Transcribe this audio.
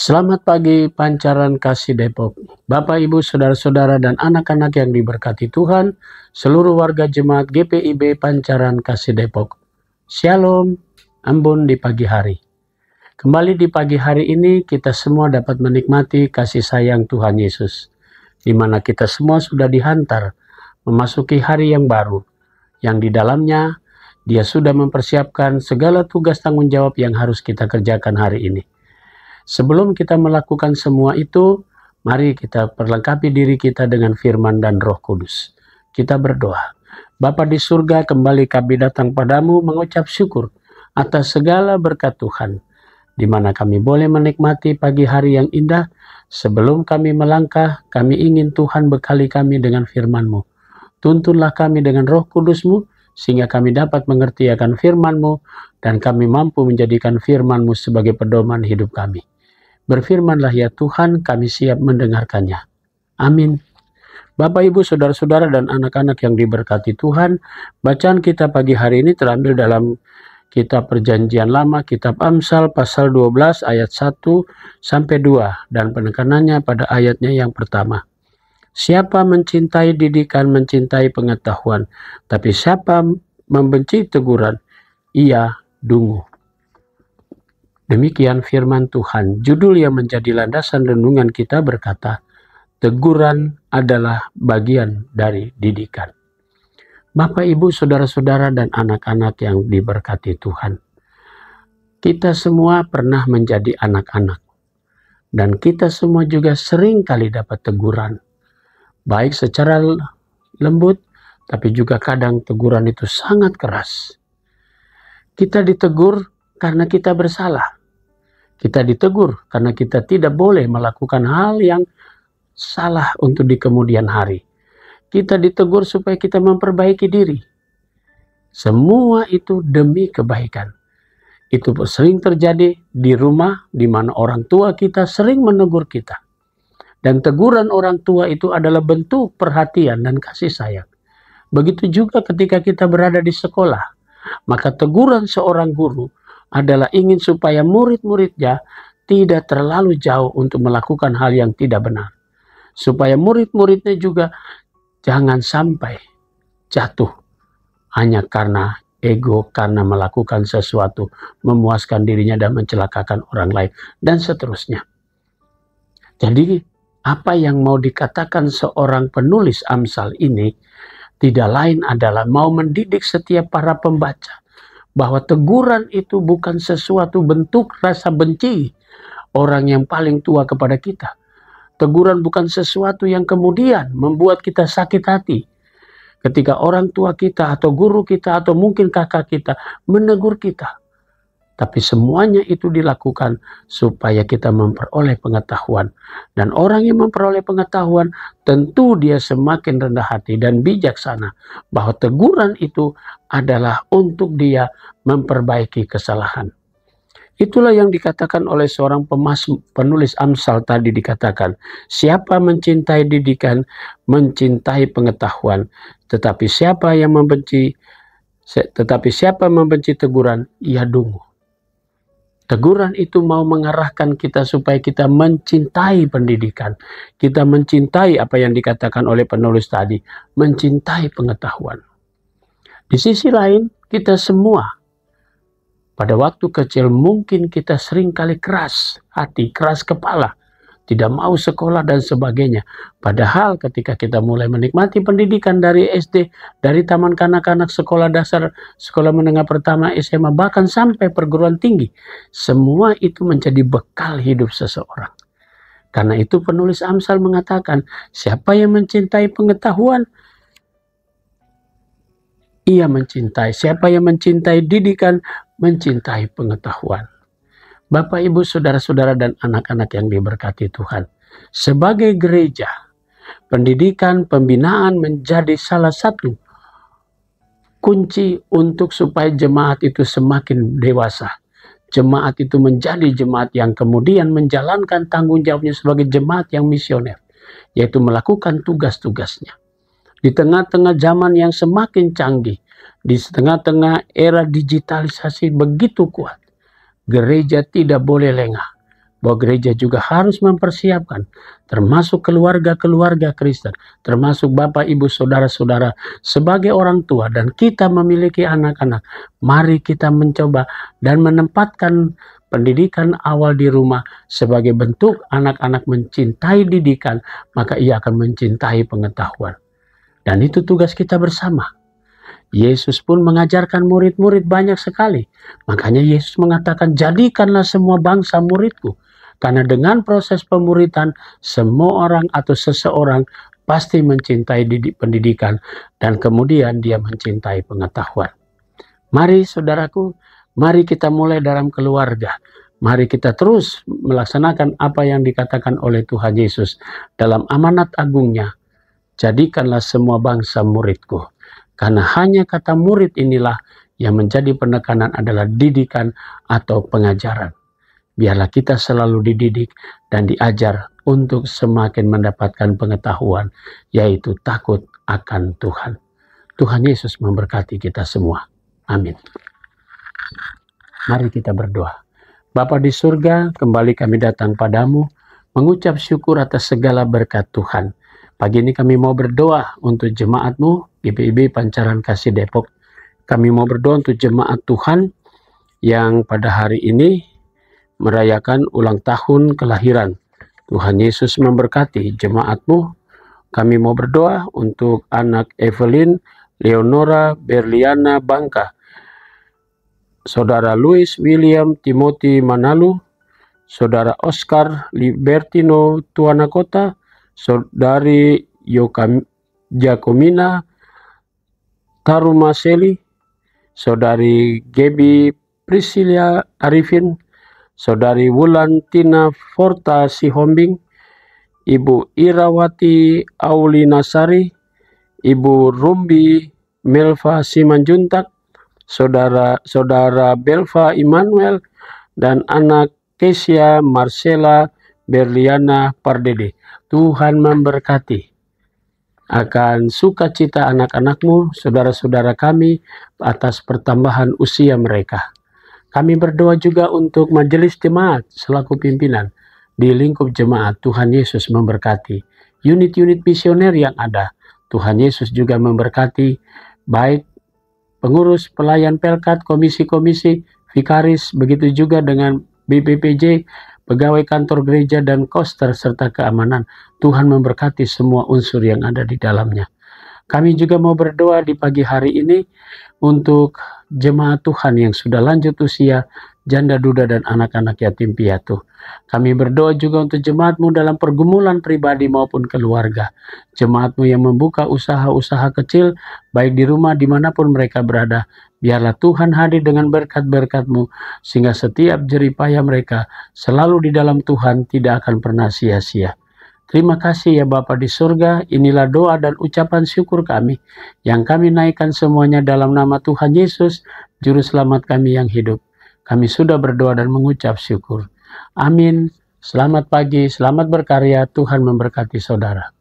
Selamat pagi Pancaran Kasih Depok. Bapak, Ibu, Saudara-saudara, dan anak-anak yang diberkati Tuhan, seluruh warga jemaat GPIB Pancaran Kasih Depok. Shalom, Ambon di pagi hari. Kembali di pagi hari ini kita semua dapat menikmati kasih sayang Tuhan Yesus, di mana kita semua sudah dihantar memasuki hari yang baru, yang di dalamnya Dia sudah mempersiapkan segala tugas tanggung jawab yang harus kita kerjakan hari ini. Sebelum kita melakukan semua itu, mari kita perlengkapi diri kita dengan firman dan Roh Kudus. Kita berdoa. Bapa di surga, kembali kami datang padamu mengucap syukur atas segala berkat Tuhan, di mana kami boleh menikmati pagi hari yang indah. Sebelum kami melangkah, kami ingin Tuhan bekali kami dengan firman-Mu. Tuntunlah kami dengan Roh Kudus-Mu, sehingga kami dapat mengerti akan firman-Mu, dan kami mampu menjadikan firman-Mu sebagai pedoman hidup kami. Berfirmanlah ya Tuhan, kami siap mendengarkannya. Amin. Bapak, Ibu, Saudara-saudara, dan anak-anak yang diberkati Tuhan, bacaan kita pagi hari ini terambil dalam Kitab Perjanjian Lama, Kitab Amsal, pasal 12, ayat 1-2, dan penekanannya pada ayatnya yang pertama. Siapa mencintai didikan, mencintai pengetahuan, tapi siapa membenci teguran, ia dungu. Demikian firman Tuhan. Judul yang menjadi landasan renungan kita berkata, teguran adalah bagian dari didikan. Bapak, Ibu, Saudara-saudara, dan anak-anak yang diberkati Tuhan. Kita semua pernah menjadi anak-anak. Dan kita semua juga sering kali dapat teguran. Baik secara lembut, tapi juga kadang teguran itu sangat keras. Kita ditegur karena kita bersalah. Kita ditegur karena kita tidak boleh melakukan hal yang salah untuk di kemudian hari. Kita ditegur supaya kita memperbaiki diri. Semua itu demi kebaikan. Itu sering terjadi di rumah, di mana orang tua kita sering menegur kita. Dan teguran orang tua itu adalah bentuk perhatian dan kasih sayang. Begitu juga ketika kita berada di sekolah. Maka teguran seorang guru adalah ingin supaya murid-muridnya tidak terlalu jauh untuk melakukan hal yang tidak benar. Supaya murid-muridnya juga jangan sampai jatuh hanya karena ego, karena melakukan sesuatu, memuaskan dirinya dan mencelakakan orang lain, dan seterusnya. Jadi, apa yang mau dikatakan seorang penulis Amsal ini tidak lain adalah mau mendidik setiap para pembaca bahwa teguran itu bukan sesuatu bentuk rasa benci orang yang paling tua kepada kita. Teguran bukan sesuatu yang kemudian membuat kita sakit hati ketika orang tua kita atau guru kita atau mungkin kakak kita menegur kita. Tapi semuanya itu dilakukan supaya kita memperoleh pengetahuan. Dan orang yang memperoleh pengetahuan tentu dia semakin rendah hati dan bijaksana. Bahwa teguran itu adalah untuk dia memperbaiki kesalahan. Itulah yang dikatakan oleh seorang penulis Amsal tadi dikatakan. Siapa mencintai didikan, mencintai pengetahuan. Tetapi siapa membenci teguran, ia dungu. Teguran itu mau mengarahkan kita supaya kita mencintai pendidikan. Kita mencintai apa yang dikatakan oleh penulis tadi. Mencintai pengetahuan. Di sisi lain, kita semua pada waktu kecil mungkin kita sering kali keras hati, keras kepala. Tidak mau sekolah dan sebagainya. Padahal ketika kita mulai menikmati pendidikan dari SD, dari taman kanak-kanak, sekolah dasar, sekolah menengah pertama, SMA, bahkan sampai perguruan tinggi. Semua itu menjadi bekal hidup seseorang. Karena itu penulis Amsal mengatakan, siapa yang mencintai pengetahuan, ia mencintai. Siapa yang mencintai didikan, mencintai pengetahuan. Bapak, Ibu, Saudara-saudara, dan anak-anak yang diberkati Tuhan. Sebagai gereja, pendidikan, pembinaan menjadi salah satu kunci untuk supaya jemaat itu semakin dewasa. Jemaat itu menjadi jemaat yang kemudian menjalankan tanggung jawabnya sebagai jemaat yang misioner. Yaitu melakukan tugas-tugasnya. Di tengah-tengah zaman yang semakin canggih, di tengah-tengah era digitalisasi begitu kuat, gereja tidak boleh lengah. bahwa gereja juga harus mempersiapkan, termasuk keluarga-keluarga Kristen, termasuk Bapak, Ibu, Saudara-saudara, sebagai orang tua dan kita memiliki anak-anak. Mari kita mencoba dan menempatkan pendidikan awal di rumah sebagai bentuk anak-anak mencintai didikan, maka ia akan mencintai pengetahuan. Dan itu tugas kita bersama. Yesus pun mengajarkan murid-murid banyak sekali. Makanya Yesus mengatakan, jadikanlah semua bangsa muridku. Karena dengan proses pemuridan, semua orang atau seseorang pasti mencintai pendidikan dan kemudian dia mencintai pengetahuan. Mari saudaraku, mari kita mulai dalam keluarga. Mari kita terus melaksanakan apa yang dikatakan oleh Tuhan Yesus dalam amanat agungnya. Jadikanlah semua bangsa muridku. Karena hanya kata murid inilah yang menjadi penekanan adalah didikan atau pengajaran. Biarlah kita selalu dididik dan diajar untuk semakin mendapatkan pengetahuan, yaitu takut akan Tuhan. Tuhan Yesus memberkati kita semua. Amin. Mari kita berdoa. Bapa di surga, kembali kami datang padamu, mengucap syukur atas segala berkat Tuhan. Pagi ini kami mau berdoa untuk jemaat-Mu, GPIB Pancaran Kasih Depok. Kami mau berdoa untuk jemaat Tuhan yang pada hari ini merayakan ulang tahun kelahiran. Tuhan Yesus memberkati jemaat-Mu. Kami mau berdoa untuk anak Evelyn Leonora Berliana Bangka, Saudara Louis William Timothy Manalu, Saudara Oscar Libertino Tuanakota, Saudari Jacomina Tarumaseli, Saudari Gaby Priscilia Arifin, Saudari Wulan Tina Forta Sihombing, Ibu Irawati Aulinasari, Ibu Rumbi Melva Simanjuntak, Saudara Belva Immanuel, dan anak Kesia Marcela Berliana Pardede. Tuhan memberkati akan sukacita anak-anak-Mu, saudara-saudara kami, atas pertambahan usia mereka. Kami berdoa juga untuk majelis jemaat selaku pimpinan di lingkup jemaat. Tuhan Yesus memberkati unit-unit misioner yang ada. Tuhan Yesus juga memberkati baik pengurus pelayan Pelkat, komisi-komisi, vikaris, begitu juga dengan BPPJ, pegawai kantor gereja dan koster serta keamanan. Tuhan memberkati semua unsur yang ada di dalamnya. Kami juga mau berdoa di pagi hari ini untuk jemaat Tuhan yang sudah lanjut usia, janda duda dan anak-anak yatim piatu. Kami berdoa juga untuk jemaat-Mu dalam pergumulan pribadi maupun keluarga. Jemaat-Mu yang membuka usaha-usaha kecil, baik di rumah dimanapun mereka berada. Biarlah Tuhan hadir dengan berkat-berkat-Mu, sehingga setiap jerih payah mereka selalu di dalam Tuhan tidak akan pernah sia-sia. Terima kasih ya Bapa di surga, inilah doa dan ucapan syukur kami, yang kami naikkan semuanya dalam nama Tuhan Yesus, Juru Selamat kami yang hidup. Kami sudah berdoa dan mengucap syukur. Amin. Selamat pagi, selamat berkarya, Tuhan memberkati saudara.